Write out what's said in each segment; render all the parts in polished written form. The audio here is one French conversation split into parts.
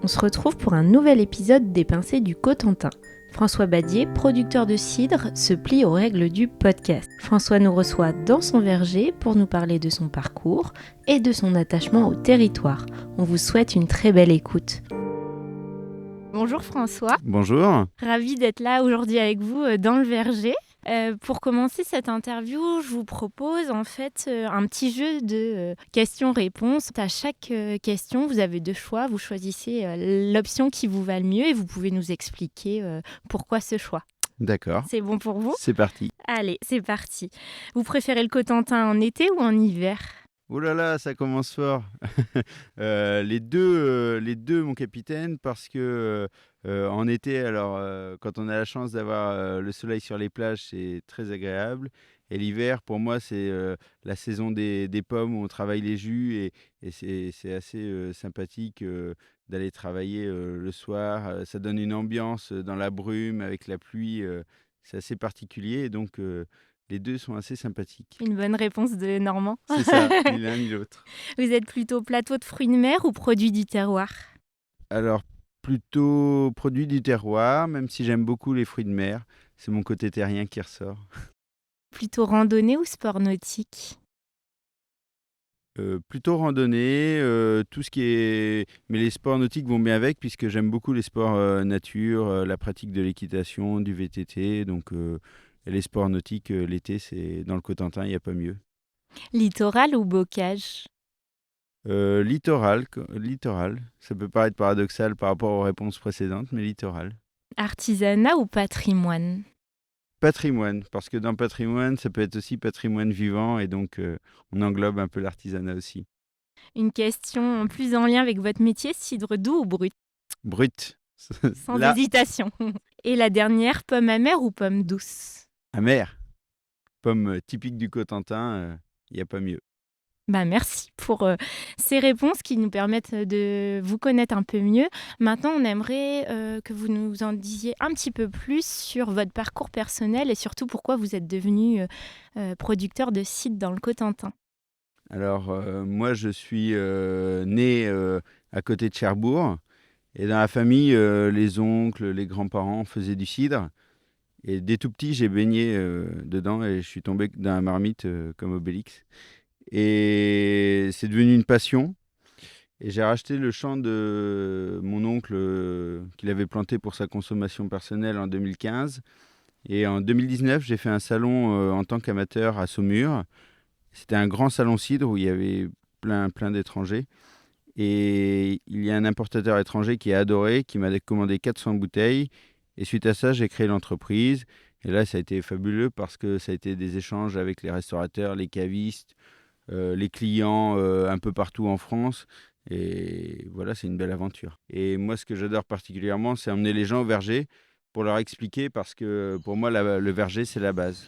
On se retrouve pour un nouvel épisode des Pincées du Cotentin. François Badier, producteur de cidre, se plie aux règles du podcast. François nous reçoit dans son verger pour nous parler de son parcours et de son attachement au territoire. On vous souhaite une très belle écoute. Bonjour François. Bonjour. Ravi d'être là aujourd'hui avec vous dans le verger. Pour commencer cette interview, je vous propose en fait un petit jeu de questions-réponses. À chaque question, vous avez deux choix. Vous choisissez l'option qui vous va le mieux et vous pouvez nous expliquer pourquoi ce choix. D'accord. C'est bon pour vous ? C'est parti. Allez, c'est parti. Vous préférez le Cotentin en été ou en hiver ? Oh là là, ça commence fort. Les deux, mon capitaine, parce que en été, quand on a la chance d'avoir le soleil sur les plages, c'est très agréable. Et l'hiver, pour moi, c'est la saison des pommes où on travaille les jus et c'est assez sympathique d'aller travailler le soir. Ça donne une ambiance dans la brume avec la pluie. C'est assez particulier et donc les deux sont assez sympathiques. Une bonne réponse de Normand. C'est ça, ni l'un ni l'autre. Vous êtes plutôt plateau de fruits de mer ou produit du terroir ? Alors, plutôt produit du terroir, même si j'aime beaucoup les fruits de mer. C'est mon côté terrien qui ressort. Plutôt randonnée ou sport nautique ? Plutôt randonnée, tout ce qui est... Mais les sports nautiques vont bien avec, puisque j'aime beaucoup les sports nature, la pratique de l'équitation, du VTT. Donc, et les sports nautiques, l'été, c'est dans le Cotentin, il n'y a pas mieux. Littoral ou bocage ? Littoral. Ça peut paraître paradoxal par rapport aux réponses précédentes, mais littoral. Artisanat ou patrimoine ? Patrimoine, parce que dans patrimoine, ça peut être aussi patrimoine vivant, et donc on englobe un peu l'artisanat aussi. Une question plus en lien avec votre métier, cidre doux ou brut ? Brut. Sans Là, hésitation. Et la dernière, pomme amère ou pomme douce ? amer. Pomme typique du Cotentin, il n'y a pas mieux. Merci pour ces réponses qui nous permettent de vous connaître un peu mieux. Maintenant, on aimerait que vous nous en disiez un petit peu plus sur votre parcours personnel et surtout pourquoi vous êtes devenu producteur de cidre dans le Cotentin. Alors, moi, je suis né à côté de Cherbourg, et dans la famille, les oncles, les grands-parents faisaient du cidre. Et dès tout petit, j'ai baigné dedans et je suis tombé dans la marmite comme Obélix. Et c'est devenu une passion. Et j'ai racheté le champ de mon oncle qu'il avait planté pour sa consommation personnelle en 2015. Et en 2019, j'ai fait un salon en tant qu'amateur à Saumur. C'était un grand salon cidre où il y avait plein d'étrangers. Et il y a un importateur étranger qui a adoré, qui m'a commandé 400 bouteilles. Et suite à ça, j'ai créé l'entreprise. Et là, ça a été fabuleux parce que ça a été des échanges avec les restaurateurs, les cavistes, les clients un peu partout en France. Et voilà, c'est une belle aventure. Et moi, ce que j'adore particulièrement, c'est emmener les gens au verger pour leur expliquer, parce que pour moi, le verger, c'est la base.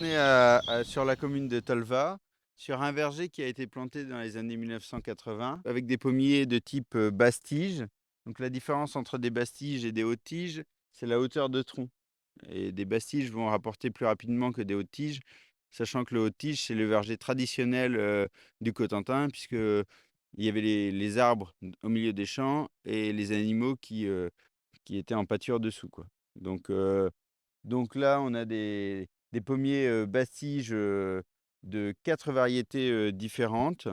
On est sur la commune de Tolva, sur un verger qui a été planté dans les années 1980, avec des pommiers de type basse-tige. Donc la différence entre des basses-tiges et des hautes-tiges, c'est la hauteur de tronc. Et des basses-tiges vont rapporter plus rapidement que des hautes-tiges, sachant que le haute-tige, c'est le verger traditionnel du Cotentin, puisque il y avait les arbres au milieu des champs et les animaux qui étaient en pâture dessous, quoi. Donc là, on a des pommiers basses-tiges de 4 variétés différentes,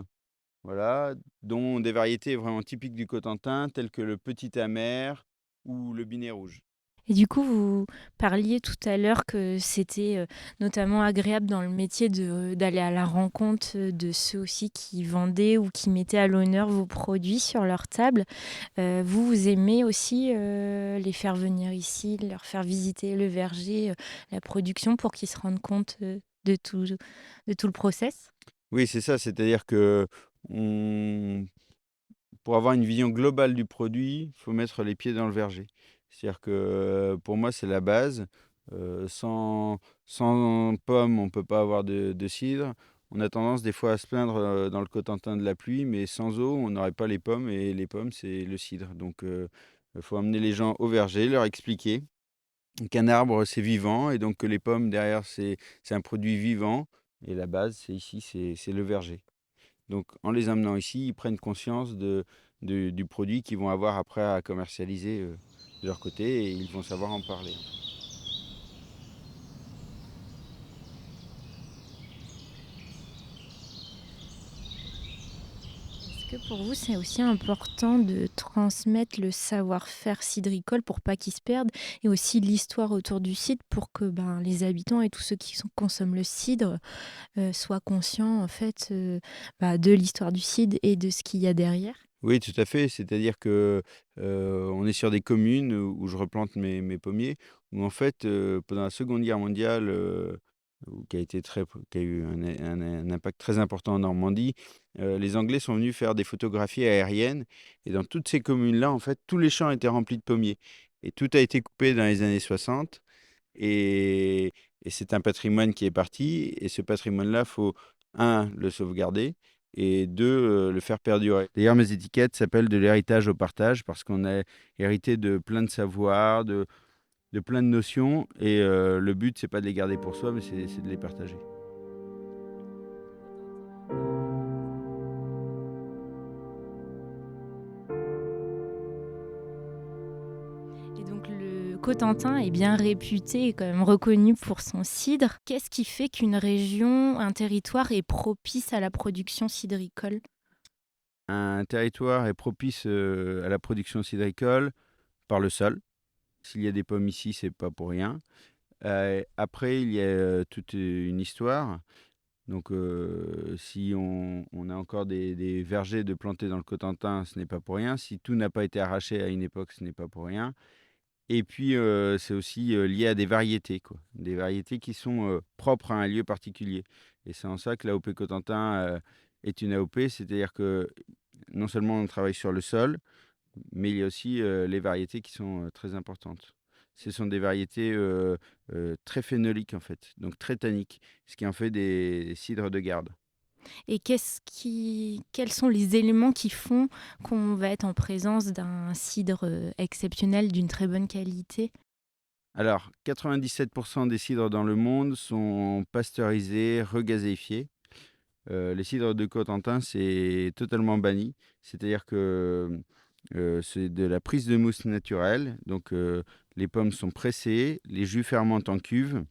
voilà, dont des variétés vraiment typiques du Cotentin, telles que le petit amer ou le binet rouge. Et du coup, vous parliez tout à l'heure que c'était notamment agréable dans le métier d'aller à la rencontre de ceux aussi qui vendaient ou qui mettaient à l'honneur vos produits sur leur table. Vous aimez aussi les faire venir ici, leur faire visiter le verger, la production pour qu'ils se rendent compte de tout le process ? Oui, c'est ça, c'est-à-dire que pour avoir une vision globale du produit, il faut mettre les pieds dans le verger. C'est-à-dire que pour moi, c'est la base. Sans pommes, on ne peut pas avoir de cidre. On a tendance des fois à se plaindre dans le Cotentin de la pluie, mais sans eau, on n'aurait pas les pommes, et les pommes, c'est le cidre. Donc, il faut amener les gens au verger, leur expliquer qu'un arbre, c'est vivant, et donc que les pommes, derrière, c'est un produit vivant. Et la base, c'est ici, c'est le verger. Donc, en les amenant ici, ils prennent conscience du produit qu'ils vont avoir après à commercialiser de leur côté et ils vont savoir en parler. Est-ce que pour vous, c'est aussi important de transmettre le savoir-faire cidricole pour pas qu'il se perde et aussi l'histoire autour du cidre pour que les habitants et tous ceux qui consomment le cidre soient conscients en fait de l'histoire du cidre et de ce qu'il y a derrière? Oui, tout à fait. C'est-à-dire que, on est sur des communes où je replante mes pommiers, où en fait, pendant la Seconde Guerre mondiale, ou qui a eu un impact très important en Normandie, les Anglais sont venus faire des photographies aériennes et dans toutes ces communes-là, en fait, tous les champs étaient remplis de pommiers et tout a été coupé dans les années 60 et c'est un patrimoine qui est parti et ce patrimoine-là, faut un le sauvegarder et 2 le faire perdurer. D'ailleurs, mes étiquettes s'appellent «De l'héritage au partage» parce qu'on a hérité de plein de savoirs, de plein de notions et le but, c'est pas de les garder pour soi, mais c'est de les partager. Et donc le Cotentin est bien réputé et quand même reconnu pour son cidre. Qu'est-ce qui fait qu'une région, un territoire est propice à la production cidricole? Un territoire est propice, à la production cidricole par le sol. S'il y a des pommes ici, c'est pas pour rien. Après, il y a, toute une histoire. Donc, si on a encore des vergers de plantés dans le Cotentin, ce n'est pas pour rien. Si tout n'a pas été arraché à une époque, ce n'est pas pour rien. Et puis, c'est aussi, lié à des variétés, quoi. Des variétés qui sont, propres à un lieu particulier. Et c'est en ça que l'AOP Cotentin, est une AOP, c'est-à-dire que non seulement on travaille sur le sol, mais il y a aussi, les variétés qui sont, très importantes. Ce sont des variétés, très phénoliques, en fait, donc très tanniques, ce qui en fait des cidres de garde. Et quels sont les éléments qui font qu'on va être en présence d'un cidre exceptionnel d'une très bonne qualité? Alors 97 des cidres dans le monde sont pasteurisés, regazéifiés. Les cidres de Cotentin, c'est totalement banni. C'est-à-dire que, c'est de la prise de mousse naturelle, donc les pommes sont pressées, les jus fermentent en cuve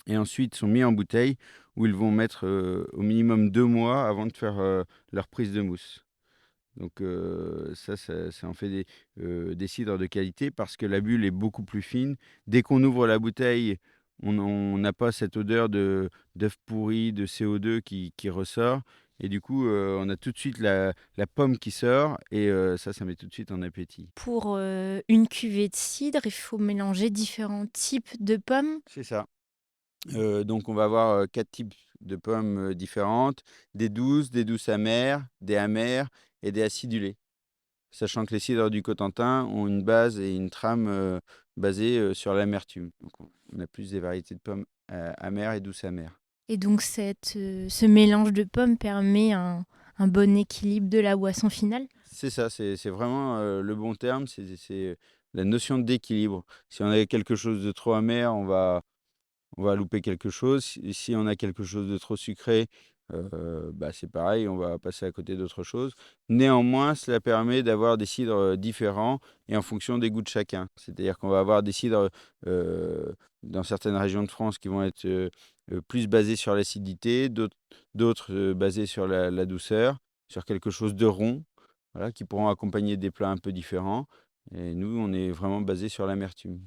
et ensuite sont mis en bouteille où ils vont mettre, au minimum 2 mois avant de faire, leur prise de mousse. Donc ça en fait des cidres de qualité parce que la bulle est beaucoup plus fine. Dès qu'on ouvre la bouteille, on n'a pas cette odeur de d'œuf pourri, de CO2 qui ressort et du coup, on a tout de suite la pomme qui sort et ça met tout de suite en appétit. Pour une cuvée de cidre, il faut mélanger différents types de pommes. C'est ça. Donc on va avoir, 4 types de pommes, différentes, des douces amères, des amères et des acidulées. Sachant que les cidres du Cotentin ont une base et une trame, basée, sur l'amertume. Donc on a plus des variétés de pommes, amères et douces amères. Et donc ce mélange de pommes permet un bon équilibre de la boisson finale. C'est ça, c'est vraiment, le bon terme, c'est la notion d'équilibre. Si on a quelque chose de trop amer, on va louper quelque chose. Si on a quelque chose de trop sucré, c'est pareil, on va passer à côté d'autre chose. Néanmoins, cela permet d'avoir des cidres, différents et en fonction des goûts de chacun. C'est-à-dire qu'on va avoir des cidres, dans certaines régions de France qui vont être, plus basés sur l'acidité, d'autres, basés sur la douceur, sur quelque chose de rond, voilà, qui pourront accompagner des plats un peu différents et nous, on est vraiment basé sur l'amertume.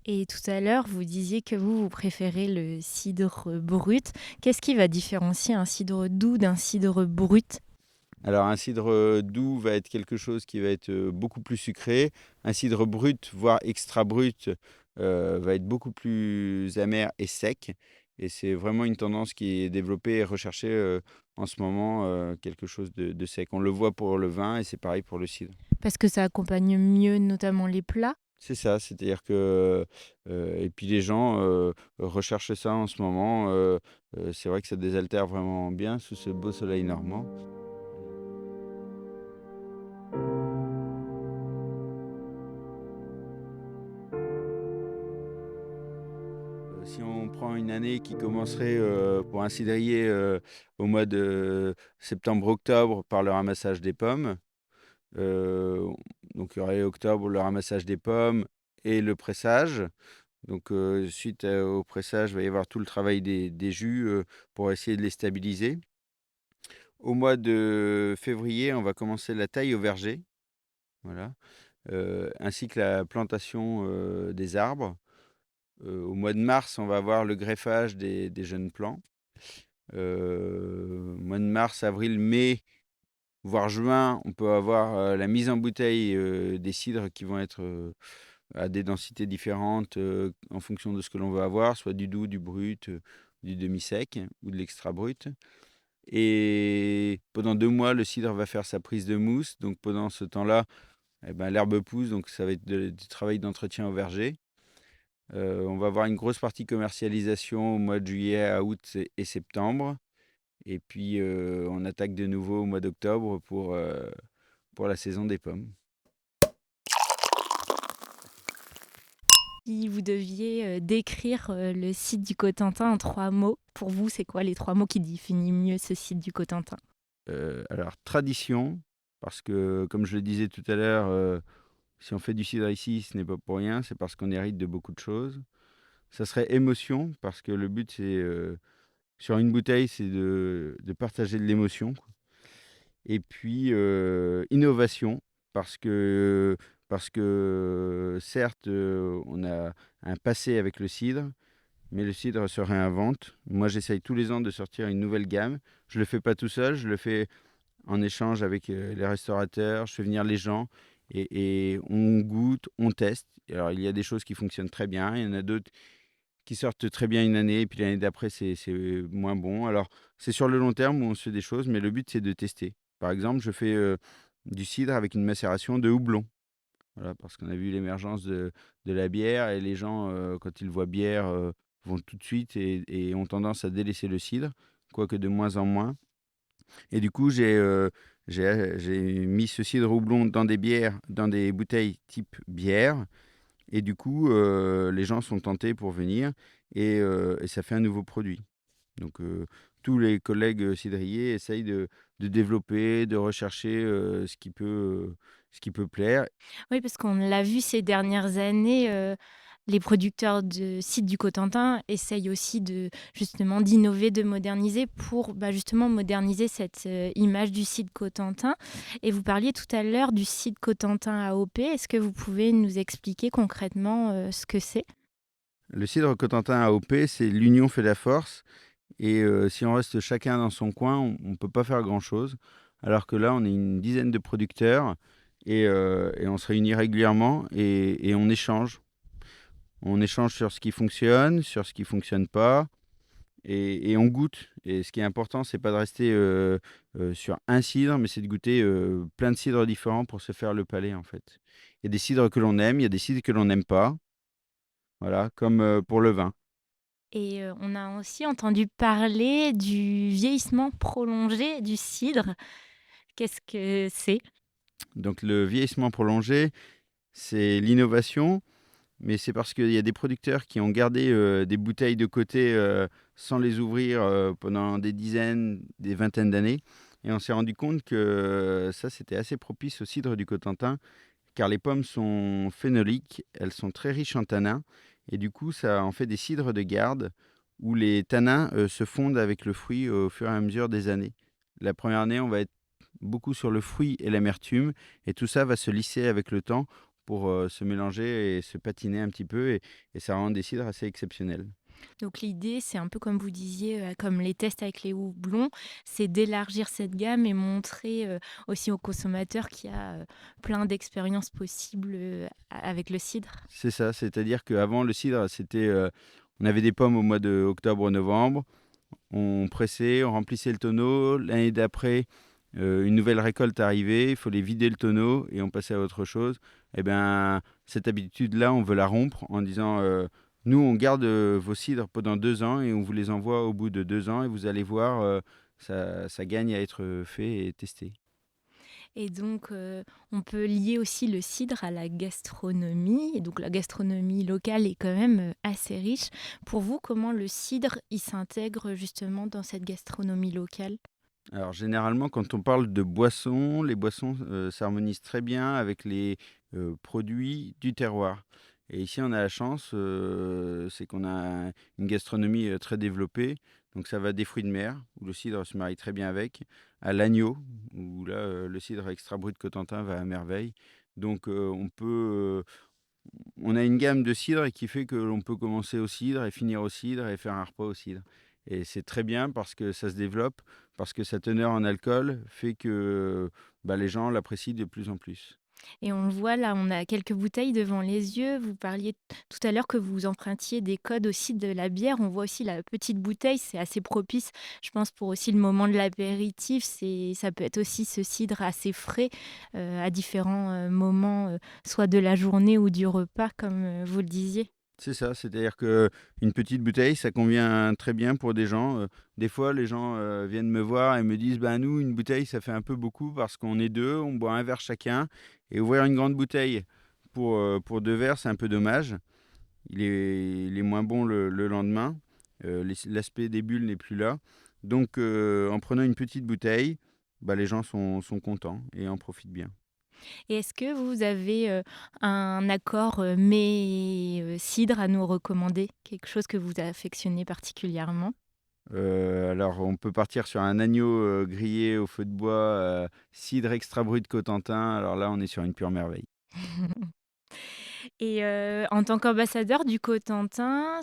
Et tout à l'heure, vous disiez que vous préférez le cidre brut. Qu'est-ce qui va différencier un cidre doux d'un cidre brut? Alors un cidre, doux va être quelque chose qui va être, beaucoup plus sucré. Un cidre brut, voire extra brut, va être beaucoup plus amer et sec et c'est vraiment une tendance qui est développée et recherchée, en ce moment, quelque chose de sec. On le voit pour le vin et c'est pareil pour le cidre. Parce que ça accompagne mieux notamment les plats. C'est ça, c'est-à-dire que, et puis les gens, recherchent ça en ce moment, c'est vrai que ça désaltère vraiment bien sous ce beau soleil normand. Si on prend une année qui commencerait, pour un cidrier, au mois de septembre-octobre par le ramassage des pommes, Heu, donc il y aurait octobre, le ramassage des pommes et le pressage. Donc suite, au pressage, il va y avoir tout le travail des jus, pour essayer de les stabiliser. Au mois de février, on va commencer la taille au verger, voilà, ainsi que la plantation, des arbres. Au mois de mars, on va avoir le greffage des jeunes plants. Mois de mars, avril, mai, voire juin, on peut avoir, la mise en bouteille, des cidres qui vont être, à des densités différentes, en fonction de ce que l'on veut avoir, soit du doux, du brut, du demi-sec ou de l'extra brut. Et pendant 2 mois, le cidre va faire sa prise de mousse. Donc pendant ce temps-là, eh ben, l'herbe pousse, donc ça va être du travail d'entretien au verger. On va avoir une grosse partie commercialisation au mois de juillet à août et septembre. Et puis, on attaque de nouveau au mois d'octobre pour la saison des pommes. Si vous deviez, décrire, le site du Cotentin en 3 mots, pour vous, c'est quoi les 3 mots qui définissent mieux ce site du Cotentin? Alors tradition, parce que comme je le disais tout à l'heure, si on fait du cidre ici, ce n'est pas pour rien, c'est parce qu'on hérite de beaucoup de choses. Ça serait émotion, parce que le but c'est, sur une bouteille, c'est de partager de l'émotion, quoi. Et puis, innovation, parce que certes, on a un passé avec le cidre, mais le cidre se réinvente. Moi, j'essaye tous les ans de sortir une nouvelle gamme. Je le fais pas tout seul, je le fais en échange avec, les restaurateurs, je fais venir les gens et on goûte, on teste. Alors il y a des choses qui fonctionnent très bien, il y en a d'autres qui sortent très bien une année et puis l'année d'après c'est moins bon. Alors c'est sur le long terme où on se fait des choses, mais le but c'est de tester. Par exemple, je fais, du cidre avec une macération de houblon. Voilà, parce qu'on a vu l'émergence de la bière et les gens, quand ils voient bière, vont tout de suite et ont tendance à délaisser le cidre, quoique de moins en moins. Et du coup, j'ai mis ce cidre houblon dans des bières, dans des bouteilles type bière. Et du coup, les gens sont tentés pour venir et ça fait un nouveau produit. Donc, tous les collègues cidriers essayent de développer, de rechercher ce qui peut plaire. Oui, parce qu'on l'a vu ces dernières années, les producteurs de sites du Cotentin essayent aussi de justement d'innover, de moderniser pour, bah, justement moderniser cette, image du site Cotentin. Et vous parliez tout à l'heure du site Cotentin AOP. Est-ce que vous pouvez nous expliquer concrètement, ce que c'est? Le cidre Cotentin AOP, c'est l'union fait la force. Et si on reste chacun dans son coin, on ne peut pas faire grand-chose. Alors que là, on est une dizaine de producteurs et on se réunit régulièrement et on échange. On échange sur ce qui fonctionne, sur ce qui fonctionne pas et on goûte. Et ce qui est important, c'est pas de rester, sur un cidre, mais c'est de goûter, plein de cidres différents pour se faire le palais, en fait. Il y a des cidres que l'on aime, il y a des cidres que l'on n'aime pas, voilà, comme, pour le vin. Et on a aussi entendu parler du vieillissement prolongé du cidre. Qu'est-ce que c'est? Donc le vieillissement prolongé, c'est l'innovation. Mais c'est parce qu'il y a des producteurs qui ont gardé, des bouteilles de côté, sans les ouvrir, pendant des dizaines, des vingtaines d'années et on s'est rendu compte que ça, c'était assez propice au cidre du Cotentin, car les pommes sont phénoliques, elles sont très riches en tanins et du coup, ça en fait des cidres de garde où les tanins, se fondent avec le fruit au fur et à mesure des années. La première année, on va être beaucoup sur le fruit et l'amertume et tout ça va se lisser avec le temps pour, se mélanger et se patiner un petit peu et ça rend des cidres assez exceptionnels. Donc l'idée, c'est un peu comme vous disiez, comme les tests avec les houblons, c'est d'élargir cette gamme et montrer, aussi aux consommateurs qu'il y a, plein d'expériences possibles, avec le cidre. C'est ça, c'est-à-dire qu'avant le cidre, c'était, on avait des pommes au mois de octobre-novembre, on pressait, on remplissait le tonneau. L'année d'après, une nouvelle récolte arrivait, il fallait vider le tonneau et on passait à autre chose. Et ben, cette habitude-là, on veut la rompre en disant, «Nous, on garde, vos cidres pendant 2 ans et on vous les envoie au bout de 2 ans et vous allez voir, ça gagne à être fait et testé». Et donc, on peut lier aussi le cidre à la gastronomie. Et donc la gastronomie locale est quand même, assez riche. Pour vous, comment le cidre, il s'intègre justement dans cette gastronomie locale? Alors généralement, quand on parle de boissons, les boissons s'harmonisent très bien avec les produits du terroir. Et ici, on a la chance, c'est qu'on a une gastronomie très développée. Donc ça va des fruits de mer, où le cidre se marie très bien avec, à l'agneau, où là, le cidre extra brut Cotentin va à merveille. Donc on a une gamme de cidre qui fait que l'on peut commencer au cidre et finir au cidre et faire un repas au cidre. Et c'est très bien parce que ça se développe, parce que sa teneur en alcool fait que les gens l'apprécient de plus en plus. Et on le voit là, on a quelques bouteilles devant les yeux. Vous parliez tout à l'heure que vous empruntiez des codes aussi de la bière. On voit aussi la petite bouteille, c'est assez propice, je pense, pour aussi le moment de l'apéritif. Ça peut être aussi ce cidre assez frais à différents moments, soit de la journée ou du repas, comme vous le disiez. C'est ça, c'est-à-dire que une petite bouteille, ça convient très bien pour des gens. Des fois, les gens viennent me voir et me disent, bah nous, une bouteille, ça fait un peu beaucoup parce qu'on est deux, on boit un verre chacun. Et ouvrir une grande bouteille pour deux verres, c'est un peu dommage. Il est moins bon le lendemain. L'aspect des bulles n'est plus là. Donc, en prenant une petite bouteille, les gens sont contents et en profitent bien. Et est-ce que vous avez un accord mets cidre à nous recommander? Quelque chose que vous affectionnez particulièrement? Alors, on peut partir sur un agneau grillé au feu de bois, cidre extra brut Cotentin. Alors là, on est sur une pure merveille. Et en tant qu'ambassadeur du Cotentin,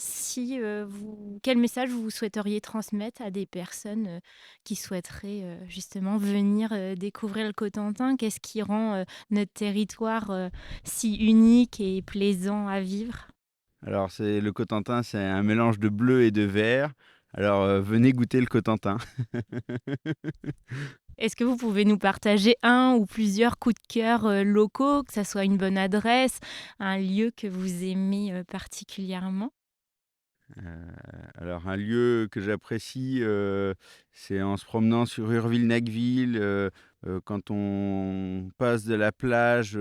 quel message vous souhaiteriez transmettre à des personnes, qui souhaiteraient, justement venir, découvrir le Cotentin? Qu'est-ce qui rend, notre territoire, si unique et plaisant à vivre? Alors, le Cotentin, c'est un mélange de bleu et de vert. Alors, venez goûter le Cotentin. Est-ce que vous pouvez nous partager un ou plusieurs coups de cœur, locaux, que ça soit une bonne adresse, un lieu que vous aimez, particulièrement? Heu, alors un lieu que j'apprécie, c'est en se promenant sur Urville-Nacqueville, quand on passe de la plage,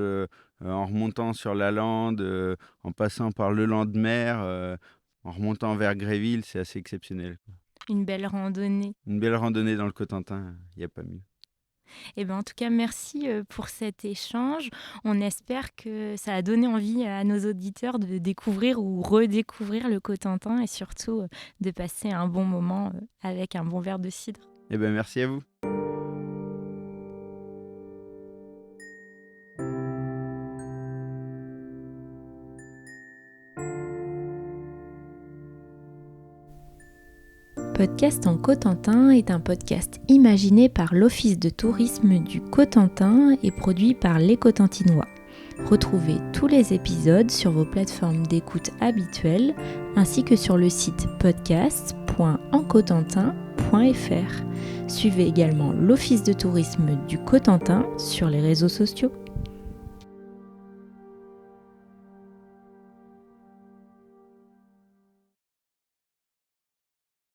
en remontant sur la lande, en passant par le Landemer, en remontant vers Gréville, c'est assez exceptionnel, quoi. Une belle randonnée? Une belle randonnée dans le Cotentin, il y a pas mieux. Eh ben, en tout cas, merci pour cet échange. On espère que ça a donné envie à nos auditeurs de découvrir ou redécouvrir le Cotentin et surtout de passer un bon moment avec un bon verre de cidre. Eh ben, merci à vous. Podcast en Cotentin est un podcast imaginé par l'Office de tourisme du Cotentin et produit par les Cotentinois. Retrouvez tous les épisodes sur vos plateformes d'écoute habituelles ainsi que sur le site podcast.encotentin.fr. Suivez également l'Office de tourisme du Cotentin sur les réseaux sociaux.